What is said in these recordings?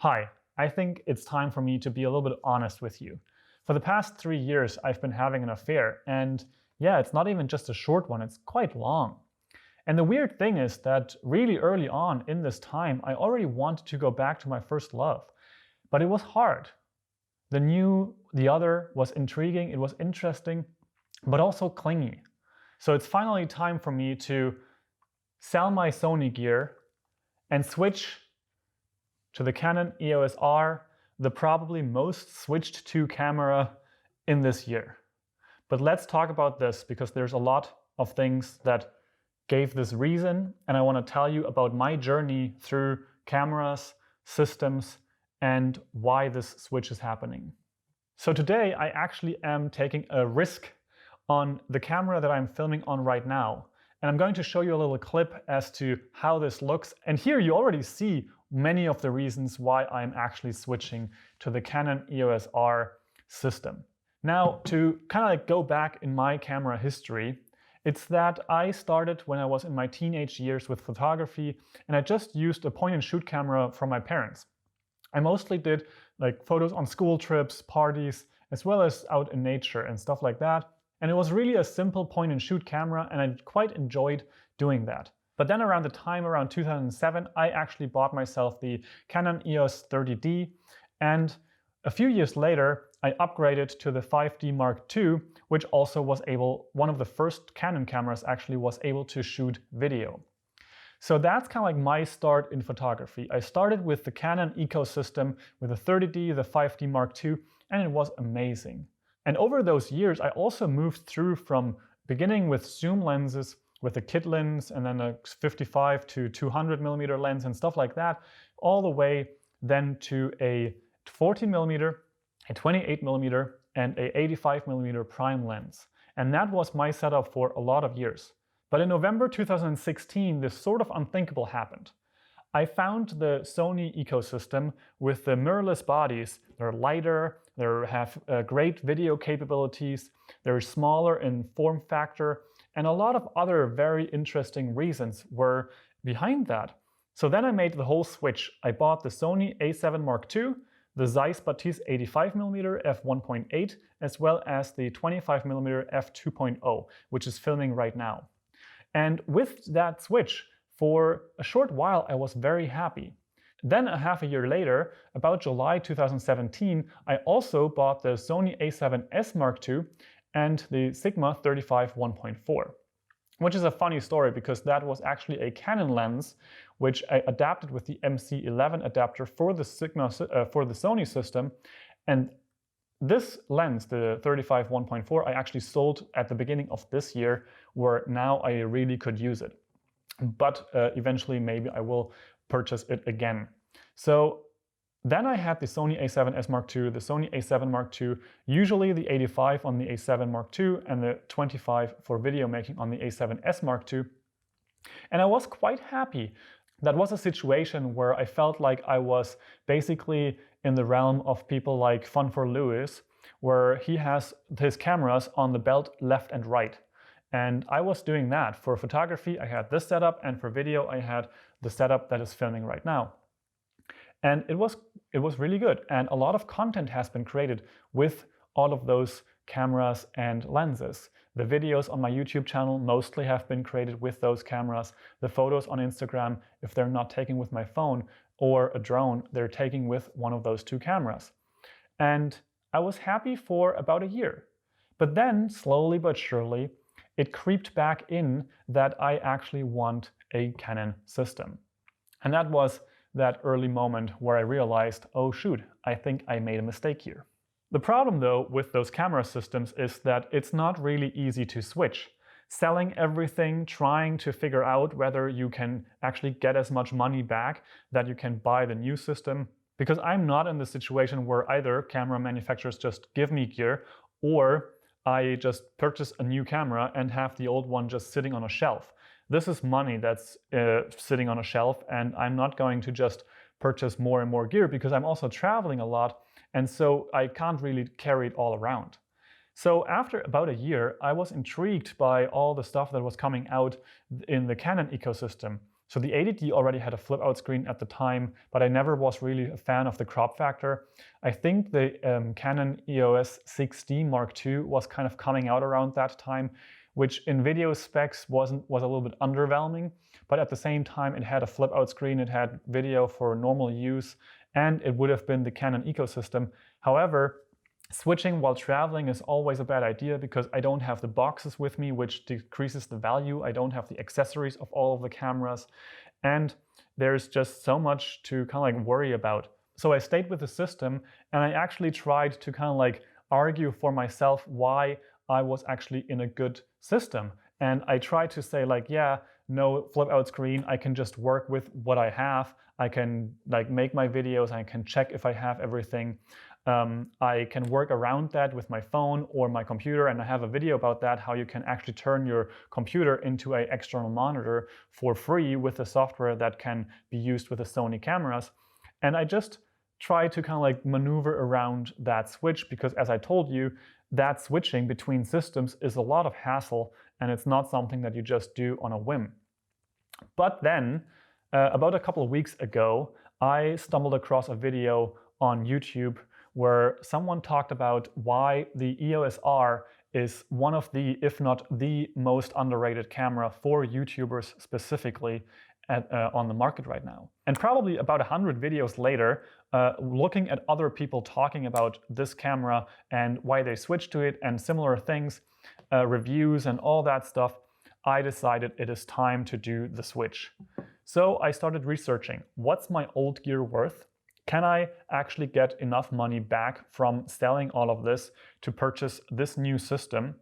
Hi, I think it's time for me to be a little bit honest with you. For the past 3 years, I've been having an affair, and yeah, it's not even just a short one, it's quite long. And the weird thing is that really early on in this time, I already wanted to go back to my first love, but it was hard. The new, the other was intriguing, it was interesting, but also clingy. So it's finally time for me to sell my Sony gear and switch to the Canon EOS R, the probably most switched to camera in this year. But let's talk about this because there's a lot of things that gave this reason, and I want to tell you about my journey through cameras, systems, and why this switch is happening. So today I actually am taking a risk on the camera that I'm filming on right now. And I'm going to show you a little clip as to how this looks. And here you already see many of the reasons why I'm actually switching to the Canon EOS R system. Now, to kind of go back in my camera history, it's that I started when I was in my teenage years with photography, and I just used a point and shoot camera from my parents. I mostly did like photos on school trips, parties, as well as out in nature and stuff like that. And it was really a simple point and shoot camera, and I quite enjoyed doing that. But then around 2007, I actually bought myself the Canon EOS 30D, and a few years later, I upgraded to the 5D Mark II, which also was one of the first Canon cameras actually was able to shoot video. So that's kind of like my start in photography. I started with the Canon ecosystem with the 30D, the 5D Mark II, and it was amazing. And over those years, I also moved through from beginning with zoom lenses with a kit lens and then a 55 to 200 millimeter lens and stuff like that, all the way then to a 14 millimeter, a 28 millimeter, and a 85 millimeter prime lens. And that was my setup for a lot of years. But in November 2016, this sort of unthinkable happened. I found the Sony ecosystem with the mirrorless bodies. They're lighter, they have great video capabilities, they're smaller in form factor, and a lot of other very interesting reasons were behind that. So then I made the whole switch. I bought the Sony a7 Mark II, the Zeiss Batiste 85mm f1.8, as well as the 25mm f2.0, which is filming right now. And with that switch, for a short while, I was very happy. Then a half a year later, about July 2017, I also bought the Sony a7S Mark II and the Sigma 35 1.4, which is a funny story because that was actually a Canon lens, which I adapted with the MC11 adapter for the Sony system. And this lens, the 35 1.4, I actually sold at the beginning of this year, where now I really could use it. But eventually maybe I will purchase it again. So then I had the Sony a7S Mark II, the Sony a7 Mark II, usually the 85 on the a7 Mark II and the 25 for video making on the a7S Mark II. And I was quite happy. That was a situation where I felt like I was basically in the realm of people like Fun for Lewis, where he has his cameras on the belt left and right. And I was doing that. For photography, I had this setup, and for video, I had the setup that is filming right now. And it was really good. And a lot of content has been created with all of those cameras and lenses. The videos on my YouTube channel mostly have been created with those cameras. The photos on Instagram, if they're not taken with my phone or a drone, they're taken with one of those two cameras. And I was happy for about a year. But then, slowly but surely, it creeped back in that I actually want a Canon system. And that was that early moment where I realized, oh shoot, I think I made a mistake here. The problem though with those camera systems is that it's not really easy to switch. Selling everything, trying to figure out whether you can actually get as much money back that you can buy the new system. Because I'm not in the situation where either camera manufacturers just give me gear or I just purchase a new camera and have the old one just sitting on a shelf. This is money that's sitting on a shelf, and I'm not going to just purchase more and more gear because I'm also traveling a lot, and so I can't really carry it all around. So after about a year, I was intrigued by all the stuff that was coming out in the Canon ecosystem. So the 80D already had a flip out screen at the time, but I never was really a fan of the crop factor. I think the Canon EOS 6D Mark II was kind of coming out around that time, which in video specs was a little bit underwhelming, but at the same time it had a flip out screen, it had video for normal use, and it would have been the Canon ecosystem. However, switching while traveling is always a bad idea because I don't have the boxes with me, which decreases the value. I don't have the accessories of all of the cameras, and there's just so much to kind of like worry about. So I stayed with the system, and I actually tried to kind of like argue for myself why I was actually in a good system. And I tried to say like, yeah, no flip out screen, I can just work with what I have. I can like make my videos, I can check if I have everything. I can work around that with my phone or my computer, and I have a video about that, how you can actually turn your computer into an external monitor for free with the software that can be used with the Sony cameras. And I just try to kind of like maneuver around that switch because, as I told you, that switching between systems is a lot of hassle, and it's not something that you just do on a whim. But then, about a couple of weeks ago, I stumbled across a video on YouTube where someone talked about why the EOS R is one of the, if not the most underrated camera for YouTubers specifically on the market right now. And probably about 100 videos later, looking at other people talking about this camera and why they switched to it and similar things, reviews and all that stuff, I decided it is time to do the switch. So I started researching, what's my old gear worth? Can I actually get enough money back from selling all of this to purchase this new system?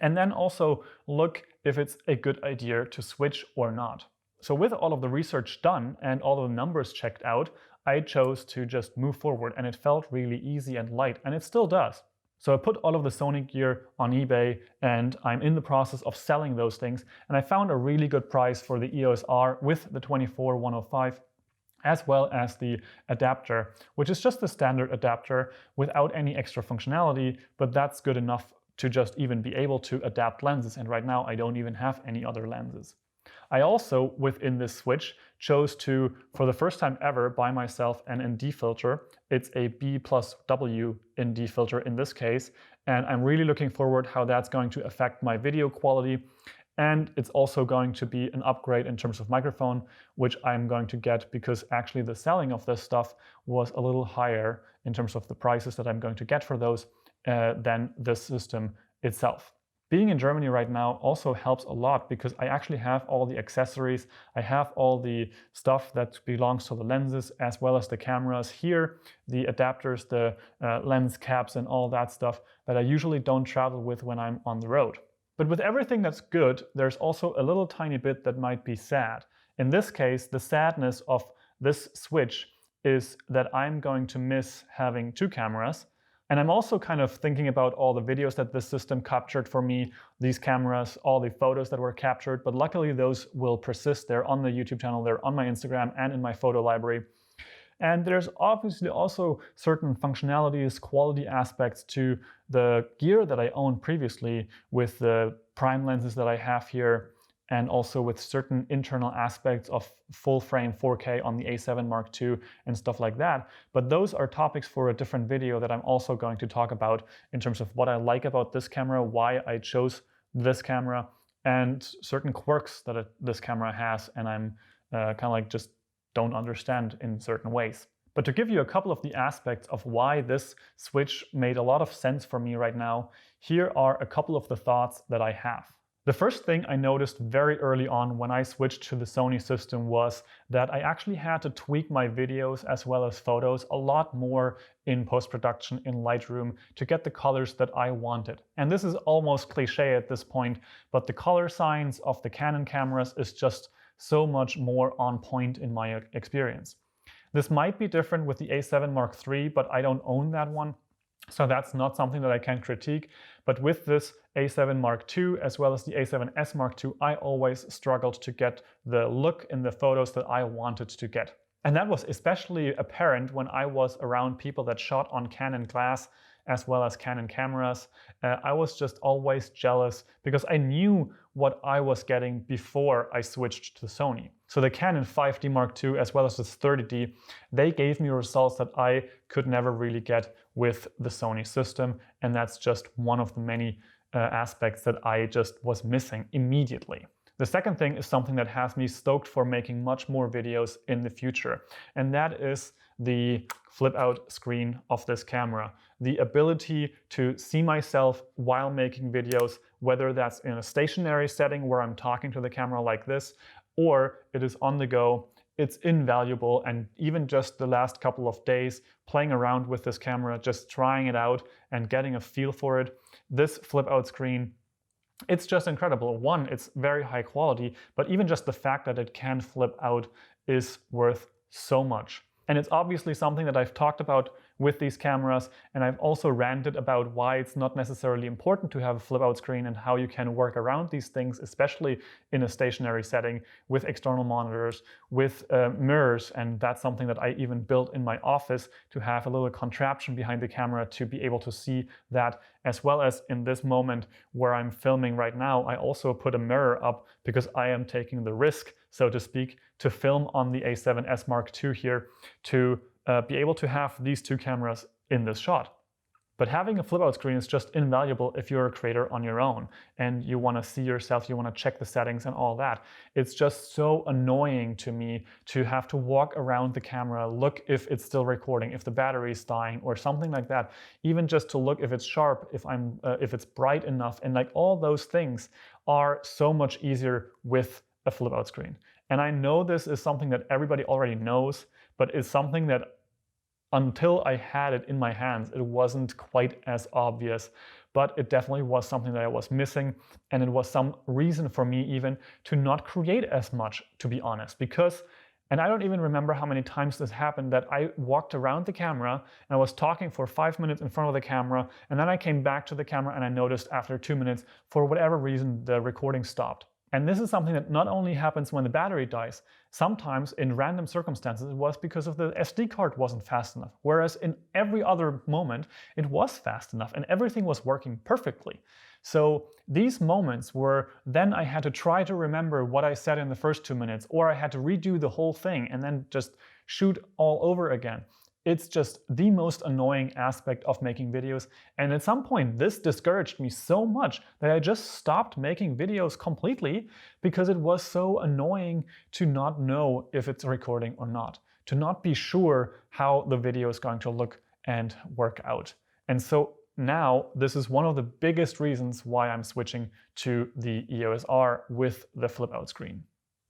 And then also look if it's a good idea to switch or not. So with all of the research done and all of the numbers checked out, I chose to just move forward, and it felt really easy and light, and it still does. So I put all of the Sony gear on eBay, and I'm in the process of selling those things, and I found a really good price for the EOS R with the 24-105, as well as the adapter, which is just the standard adapter without any extra functionality, but that's good enough to just even be able to adapt lenses, and right now I don't even have any other lenses. I also, within this switch, chose to, for the first time ever, buy myself an ND filter. It's a B+W ND filter in this case, and I'm really looking forward how that's going to affect my video quality. And it's also going to be an upgrade in terms of microphone, which I'm going to get because actually the selling of this stuff was a little higher in terms of the prices that I'm going to get for those than this system itself. Being in Germany right now also helps a lot because I actually have all the accessories. I have all the stuff that belongs to the lenses as well as the cameras here, the adapters, the lens caps and all that stuff that I usually don't travel with when I'm on the road. But with everything that's good, there's also a little tiny bit that might be sad. In this case, the sadness of this switch is that I'm going to miss having two cameras. And I'm also kind of thinking about all the videos that this system captured for me, these cameras, all the photos that were captured, but luckily those will persist. They're on the YouTube channel, they're on my Instagram and in my photo library. And there's obviously also certain functionalities, quality aspects to the gear that I owned previously with the prime lenses that I have here, and also with certain internal aspects of full frame 4K on the A7 Mark II and stuff like that. But those are topics for a different video that I'm also going to talk about in terms of what I like about this camera, why I chose this camera, and certain quirks that this camera has, and I'm kind of like just don't understand in certain ways. But to give you a couple of the aspects of why this switch made a lot of sense for me right now, here are a couple of the thoughts that I have. The first thing I noticed very early on when I switched to the Sony system was that I actually had to tweak my videos as well as photos a lot more in post-production in Lightroom to get the colors that I wanted. And this is almost cliche at this point, but the color science of the Canon cameras is just so much more on point in my experience. This might be different with the A7 Mark III, but I don't own that one. So that's not something that I can critique. But with this A7 Mark II as well as the A7S Mark II, I always struggled to get the look in the photos that I wanted to get. And that was especially apparent when I was around people that shot on Canon glass as well as Canon cameras. I was just always jealous because I knew what I was getting before I switched to Sony. So the Canon 5D Mark II as well as this 30D, they gave me results that I could never really get with the Sony system, and that's just one of the many aspects that I just was missing immediately. The second thing is something that has me stoked for making much more videos in the future, and that is the flip out screen of this camera. The ability to see myself while making videos, whether that's in a stationary setting where I'm talking to the camera like this, or it is on the go. It's invaluable, and even just the last couple of days playing around with this camera, just trying it out and getting a feel for it, this flip out screen, it's just incredible. One, it's very high quality, but even just the fact that it can flip out is worth so much. And it's obviously something that I've talked about with these cameras, and I've also ranted about why it's not necessarily important to have a flip out screen and how you can work around these things, especially in a stationary setting with external monitors, with mirrors. And that's something that I even built in my office, to have a little contraption behind the camera to be able to see that, as well as in this moment where I'm filming right now, I also put a mirror up because I am taking the risk, so to speak, to film on the A7S Mark II here, to be able to have these two cameras in this shot. But having a flip out screen is just invaluable if you're a creator on your own and you want to see yourself, you want to check the settings and all that. It's just so annoying to me to have to walk around the camera, look if it's still recording, if the battery is dying or something like that. Even just to look if it's sharp, if it's bright enough, and like all those things are so much easier with a flip out screen. And I know this is something that everybody already knows, but it's something that until I had it in my hands, it wasn't quite as obvious, but it definitely was something that I was missing. And it was some reason for me even to not create as much, to be honest, because, and I don't even remember how many times this happened, that I walked around the camera and I was talking for 5 minutes in front of the camera, and then I came back to the camera and I noticed after 2 minutes, for whatever reason, the recording stopped. And this is something that not only happens when the battery dies, sometimes in random circumstances it was because of the SD card wasn't fast enough, whereas in every other moment it was fast enough and everything was working perfectly. So these moments where then I had to try to remember what I said in the first 2 minutes, or I had to redo the whole thing and then just shoot all over again. It's just the most annoying aspect of making videos, and at some point this discouraged me so much that I just stopped making videos completely, because it was so annoying to not know if it's recording or not, to not be sure how the video is going to look and work out. And so now this is one of the biggest reasons why I'm switching to the EOS R with the flip out screen.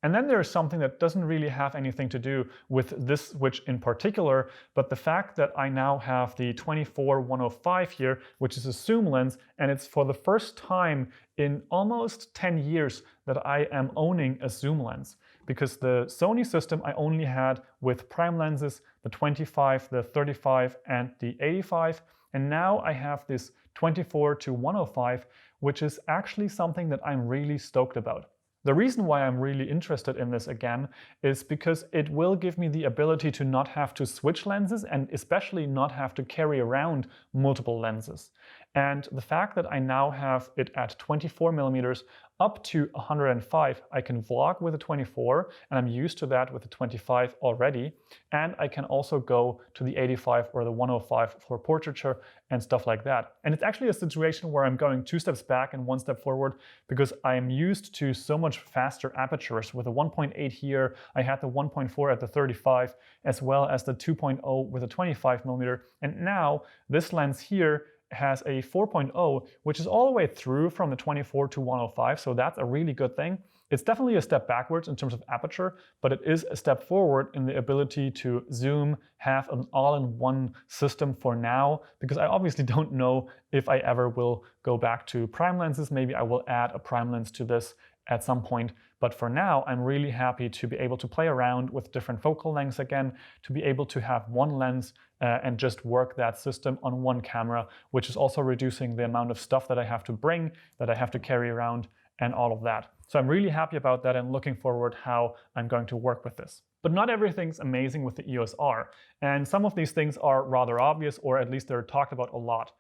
And then there's something that doesn't really have anything to do with this switch in particular, but the fact that I now have the 24-105 here, which is a zoom lens, and it's for the first time in almost 10 years that I am owning a zoom lens. Because the Sony system I only had with prime lenses, the 25, the 35, and the 85, and now I have this 24-105, which is actually something that I'm really stoked about. The reason why I'm really interested in this again is because it will give me the ability to not have to switch lenses, and especially not have to carry around multiple lenses. And the fact that I now have it at 24mm up to 105, I can vlog with a 24, and I'm used to that with the 25 already. And I can also go to the 85 or the 105 for portraiture and stuff like that. And it's actually a situation where I'm going 2 steps back and 1 step forward, because I am used to so much faster apertures. With a 1.8 here, I had the 1.4 at the 35, as well as the 2.0 with a 25mm. And now this lens here has a 4.0, which is all the way through from the 24-105, so that's a really good thing. It's definitely a step backwards in terms of aperture, but it is a step forward in the ability to zoom, have an all-in-one system for now, because I obviously don't know if I ever will go back to prime lenses. Maybe I will add a prime lens to this at some point, but for now I'm really happy to be able to play around with different focal lengths again, to be able to have one lens and just work that system on one camera, which is also reducing the amount of stuff that I have to bring, that I have to carry around, and all of that. So I'm really happy about that and looking forward how I'm going to work with this. But not everything's amazing with the EOS R, and some of these things are rather obvious, or at least they're talked about a lot.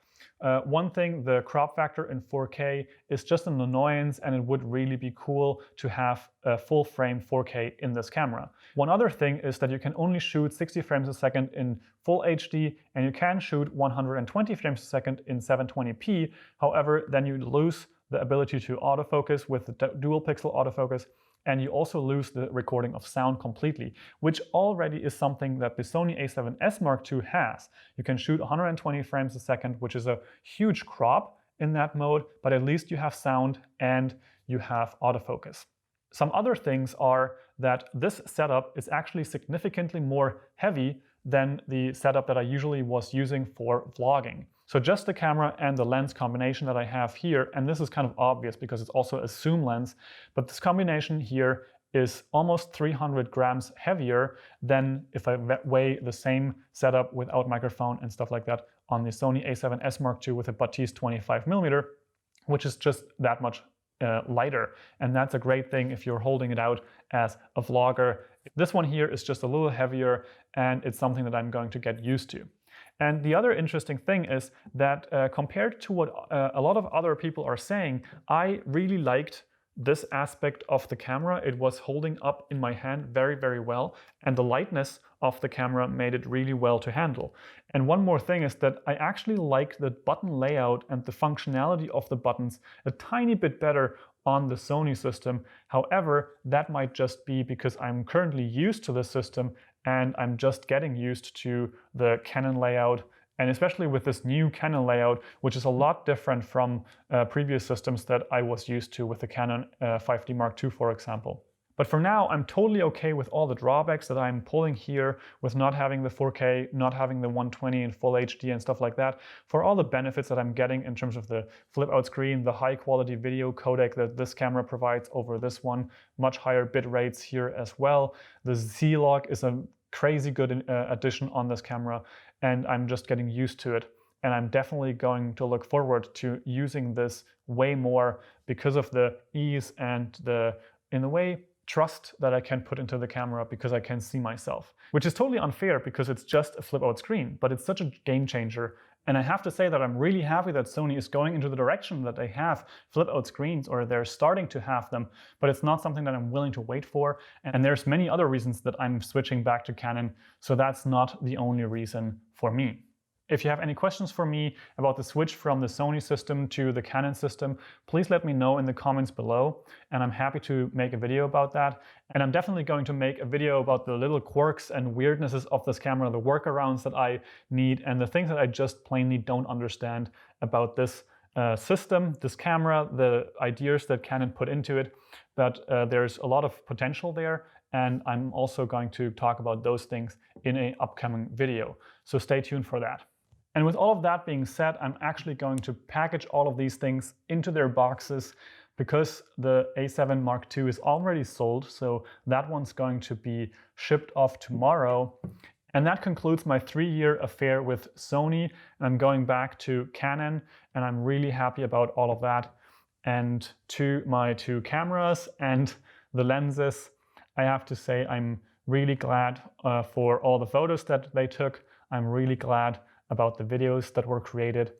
One thing, the crop factor in 4K is just an annoyance, and it would really be cool to have a full frame 4K in this camera. One other thing is that you can only shoot 60 frames a second in full HD, and you can shoot 120 frames a second in 720p. However, then you lose the ability to autofocus with the dual pixel autofocus, and you also lose the recording of sound completely, which already is something that the Sony a7S Mark II has. You can shoot 120 frames a second, which is a huge crop in that mode, but at least you have sound and you have autofocus. Some other things are that this setup is actually significantly more heavy than the setup that I usually was using for vlogging. So just the camera and the lens combination that I have here, and this is kind of obvious because it's also a zoom lens, but this combination here is almost 300 grams heavier than if I weigh the same setup without microphone and stuff like that on the Sony a7S Mark II with a Batiste 25mm, which is just that much lighter. And that's a great thing if you're holding it out as a vlogger. This one here is just a little heavier, and it's something that I'm going to get used to. And the other interesting thing is that compared to what a lot of other people are saying, I really liked this aspect of the camera. It was holding up in my hand very, very well, and the lightness of the camera made it really well to handle. And one more thing is that I actually like the button layout and the functionality of the buttons a tiny bit better on the Sony system. However, that might just be because I'm currently used to the system and I'm just getting used to the Canon layout, and especially with this new Canon layout, which is a lot different from previous systems that I was used to with the Canon 5D Mark II, for example. But for now, I'm totally okay with all the drawbacks that I'm pulling here, with not having the 4K, not having the 120 in full HD and stuff like that, for all the benefits that I'm getting in terms of the flip out screen, the high quality video codec that this camera provides over this one, much higher bit rates here as well. The Z-Log is a crazy good addition on this camera, and I'm just getting used to it. And I'm definitely going to look forward to using this way more because of the ease and the, in a way, trust that I can put into the camera because I can see myself. Which is totally unfair because it's just a flip out screen, but it's such a game changer. And I have to say that I'm really happy that Sony is going into the direction that they have flip out screens, or they're starting to have them, but it's not something that I'm willing to wait for. And there's many other reasons that I'm switching back to Canon, so that's not the only reason for me. If you have any questions for me about the switch from the Sony system to the Canon system, please let me know in the comments below, and I'm happy to make a video about that. And I'm definitely going to make a video about the little quirks and weirdnesses of this camera, the workarounds that I need, and the things that I just plainly don't understand about this system, this camera, the ideas that Canon put into it. But there's a lot of potential there, and I'm also going to talk about those things in an upcoming video. So stay tuned for that. And with all of that being said, I'm actually going to package all of these things into their boxes because the A7 Mark II is already sold, so that one's going to be shipped off tomorrow. And that concludes my 3-year affair with Sony, and I'm going back to Canon, and I'm really happy about all of that. And to my 2 cameras and the lenses, I have to say I'm really glad for all the photos that they took. I'm really glad about the videos that were created,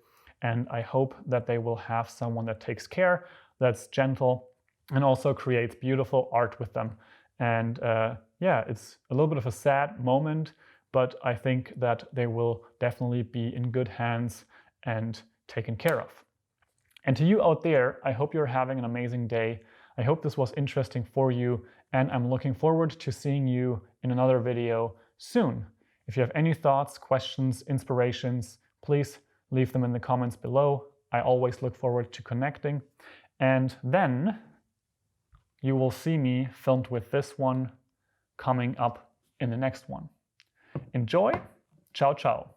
and I hope that they will have someone that takes care, that's gentle, and also creates beautiful art with them. And yeah, it's a little bit of a sad moment, but I think that they will definitely be in good hands and taken care of. And to you out there, I hope you're having an amazing day. I hope this was interesting for you, and I'm looking forward to seeing you in another video soon. If you have any thoughts, questions, inspirations, please leave them in the comments below. I always look forward to connecting. And then you will see me filmed with this one coming up in the next one. Enjoy. Ciao, ciao.